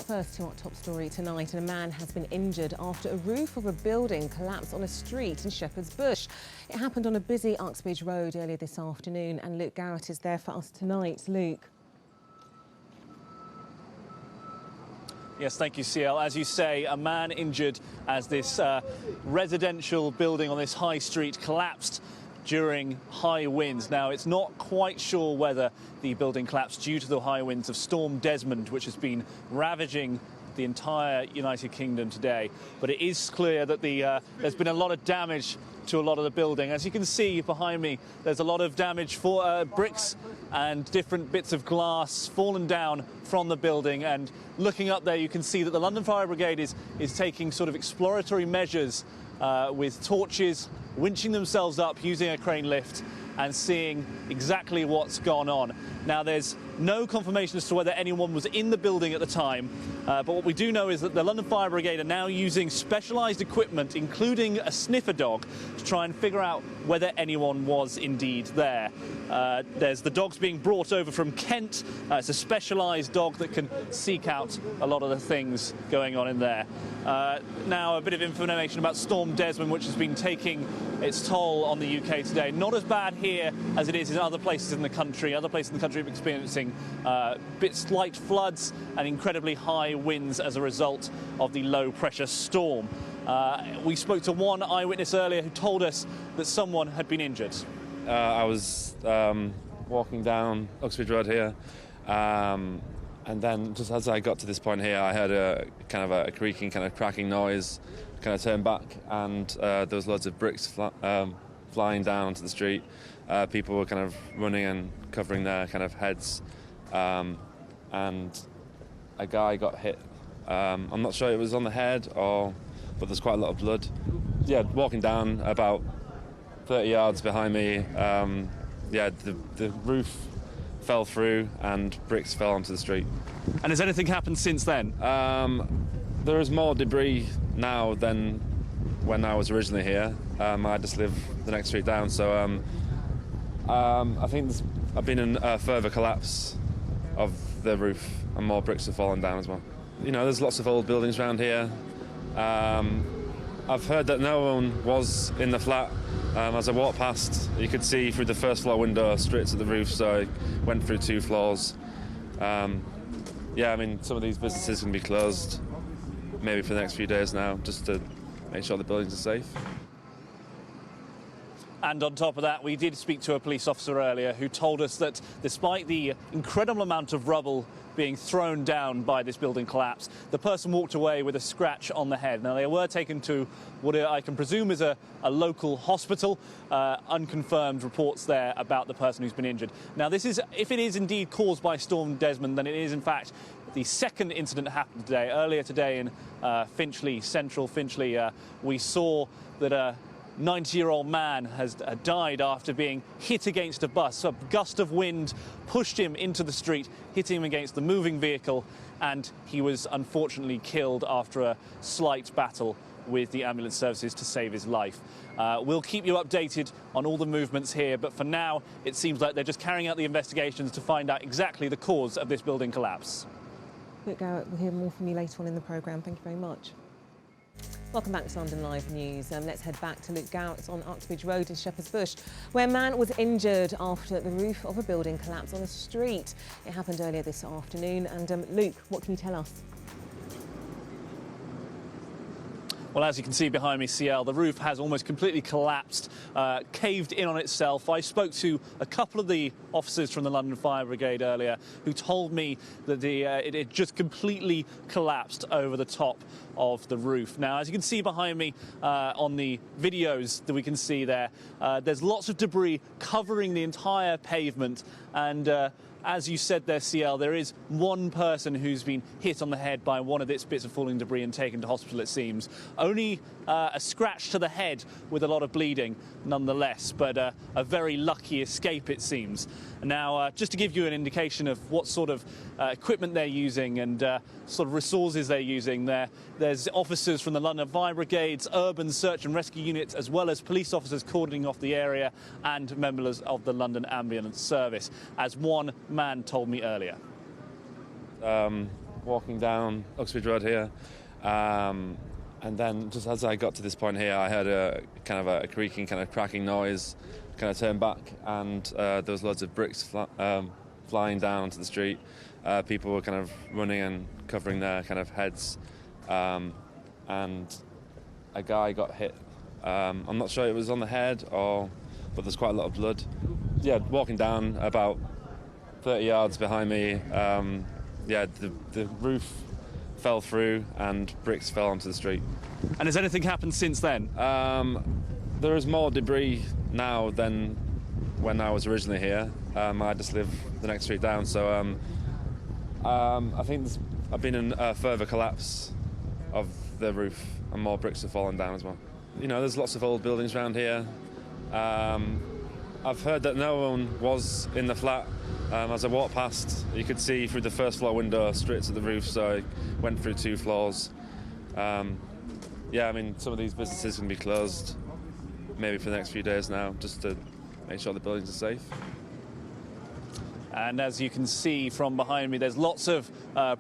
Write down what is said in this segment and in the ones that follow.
But first to our top story tonight, and a man has been injured after a roof of a building collapsed on a street in Shepherd's Bush. It happened on a busy Uxbridge Road earlier this afternoon, and Luke Garrett is there for us tonight. Luke. Yes, thank you, CL. As you say, a man injured as this residential building on this high street collapsed during high winds. Now, it's not quite sure whether the building collapsed due to the high winds of Storm Desmond, which has been ravaging the entire United Kingdom today. But it is clear that there's been a lot of damage to a lot of the building. As you can see behind me, there's a lot of damage for bricks and different bits of glass fallen down from the building. And looking up there, you can see that the London Fire Brigade is taking sort of exploratory measures with torches, winching themselves up using a crane lift and seeing exactly what's gone on. Now, there's no confirmation as to whether anyone was in the building at the time, but what we do know is that the London Fire Brigade are now using specialised equipment, including a sniffer dog, to try and figure out whether anyone was indeed there. There's the dogs being brought over from Kent. It's a specialised dog that can seek out a lot of the things going on in there. Now, a bit of information about Storm Desmond, which has been taking its toll on the UK today. Not as bad here as it is in other places in the country. Other places in the country are experiencing slight floods and incredibly high winds as a result of the low-pressure storm. We spoke to one eyewitness earlier who told us that someone had been injured. I was walking down Uxbridge Road here, and then just as I got to this point here, I heard a kind of a creaking, kind of cracking noise. Kind of turned back, and there was loads of bricks flying down onto the street. People were kind of running and covering their kind of heads, and a guy got hit. I'm not sure it was on the head but there's quite a lot of blood. Yeah, walking down about 30 yards behind me, the roof fell through and bricks fell onto the street. And has anything happened since then? There is more debris now than when I was originally here. I just live the next street down, so I think I've been in a further collapse of the roof, and more bricks have fallen down as well. You know, there's lots of old buildings around here. I've heard that no one was in the flat. As I walked past, you could see through the first floor window straight to the roof, so I went through 2 floors. Yeah, I mean, some of these businesses can be closed maybe for the next few days now, just to make sure the buildings are safe. And on top of that, we did speak to a police officer earlier who told us that despite the incredible amount of rubble being thrown down by this building collapse, the person walked away with a scratch on the head. Now, they were taken to what I can presume is a local hospital. Unconfirmed reports there about the person who's been injured. Now, this is, if it is indeed caused by Storm Desmond, then it is in fact the second incident that happened today. Earlier today in Finchley, central Finchley, we saw that a 90-year-old man has died after being hit against a bus. A gust of wind pushed him into the street, hit him against the moving vehicle, and he was unfortunately killed after a slight battle with the ambulance services to save his life. We'll keep you updated on all the movements here, but for now, it seems like they're just carrying out the investigations to find out exactly the cause of this building collapse. Luke Garrett, we'll hear more from you later on in the programme. Thank you very much. Welcome back to London Live News. Let's head back to Luke Garrett's on Uxbridge Road in Shepherd's Bush, where a man was injured after the roof of a building collapsed on a street. It happened earlier this afternoon. And Luke, what can you tell us? Well, as you can see behind me, CL, the roof has almost completely collapsed, caved in on itself. I spoke to a couple of the officers from the London Fire Brigade earlier who told me that it had just completely collapsed over the top of the roof. Now, as you can see behind me on the videos that we can see there, there's lots of debris covering the entire pavement, and as you said there, CL, there is one person who's been hit on the head by one of these bits of falling debris and taken to hospital, it seems. Only a scratch to the head with a lot of bleeding, nonetheless, but a very lucky escape, it seems. Now, just to give you an indication of what sort of equipment they're using and sort of resources they're using, there's officers from the London Fire Brigade's urban search and rescue units, as well as police officers cordoning off the area and members of the London Ambulance Service, as one man told me earlier. walking down Uxbridge Road here, and then just as I got to this point here, I heard a kind of a creaking, kind of cracking noise. Kind of turned back, and there was loads of bricks flying down onto the street. People were kind of running and covering their kind of heads, and a guy got hit. I'm not sure it was on the head but there's quite a lot of blood. Yeah, walking down about 30 yards behind me, the roof fell through and bricks fell onto the street. And has anything happened since then? There is more debris now than when I was originally here. I just live the next street down, so I think I've been in a further collapse of the roof, and more bricks have fallen down as well. You know, there's lots of old buildings around here. I've heard that no one was in the flat. As I walked past, you could see through the first floor window straight to the roof, so I went through 2 floors. Yeah, I mean, some of these businesses can be closed maybe for the next few days now, just to make sure the buildings are safe. And as you can see from behind me, there's lots of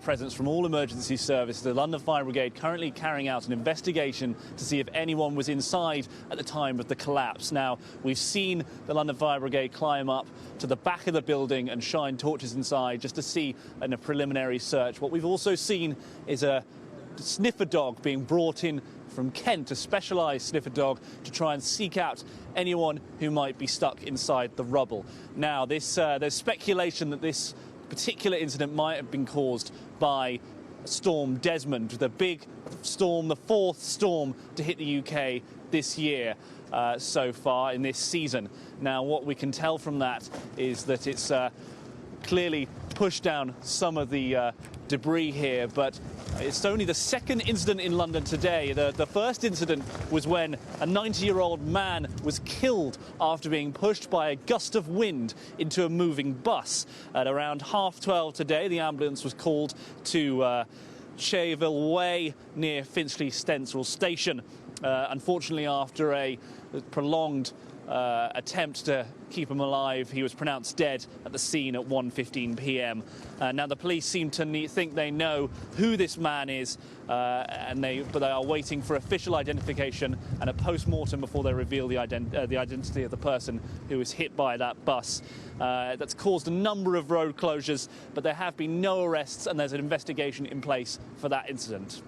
presence from all emergency services. The London Fire Brigade currently carrying out an investigation to see if anyone was inside at the time of the collapse. Now, we've seen the London Fire Brigade climb up to the back of the building and shine torches inside just to see in a preliminary search. What we've also seen is a sniffer dog being brought in from Kent, a specialised sniffer dog, to try and seek out anyone who might be stuck inside the rubble. Now, there's speculation that this particular incident might have been caused by Storm Desmond, the big storm, the 4th storm to hit the UK this year so far in this season. Now, what we can tell from that is that it's clearly pushed down some of the debris here, but it's only the second incident in London today. The first incident was when a 90-year-old man was killed after being pushed by a gust of wind into a moving bus. At around 12:30 today, the ambulance was called to Cherville Way near Finchley Stencil Station. Unfortunately, after a prolonged attempt to keep him alive, he was pronounced dead at the scene at 1:15 p.m. Now, the police seem to think they know who this man is, but they are waiting for official identification and a post-mortem before they reveal the identity of the person who was hit by that bus. That's caused a number of road closures, but there have been no arrests, and there's an investigation in place for that incident.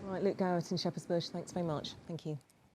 Right, Luke Garrett in Shepherd's Bush, thanks very much. Thank you.